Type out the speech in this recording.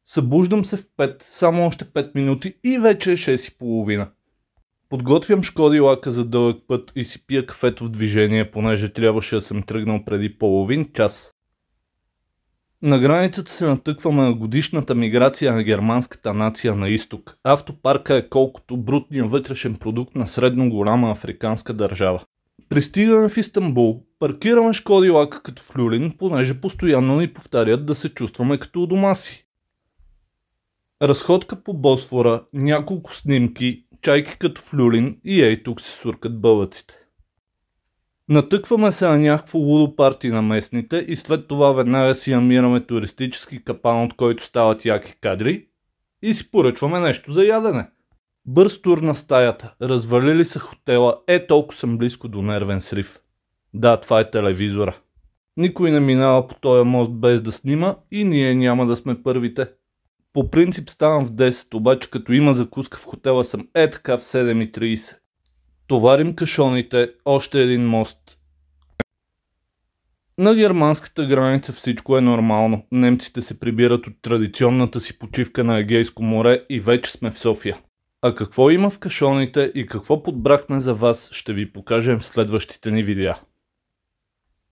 Събуждам се в 5, само още 5 минути и вече е 6:30. Подготвям Шкоди лака за дълъг път и си пия кафето в движение, понеже трябваше да съм тръгнал преди половин час. На границата се натъкваме на годишната миграция на германската нация на изток. Автопарка е колкото брутният вътрешен продукт на средно голяма африканска държава. Пристигаме в Истанбул, паркираме Шкоди лака като в Люлин, понеже постоянно ни повтарят да се чувстваме като у дома си. Разходка по Босфора, няколко снимки, чайки като в Люлин и ей тук се суркат бълъците. Натъкваме се на някакво лудо парти на местните и след това веднага си намираме туристически капан, от който стават яки кадри и си поръчваме нещо за ядене. Бърз тур на стаята, развалили се хотела, толкова съм близко до нервен срив. Да, това е телевизора. Никой не минава по този мост без да снима и ние няма да сме първите. По принцип ставам в 10, обаче като има закуска в хотела съм така в 7:30. Товарим кашоните, още един мост. На германската граница всичко е нормално. Немците се прибират от традиционната си почивка на Егейско море и вече сме в София. А какво има в кашоните и какво подбрахме за вас, ще ви покажем в следващите ни видеа.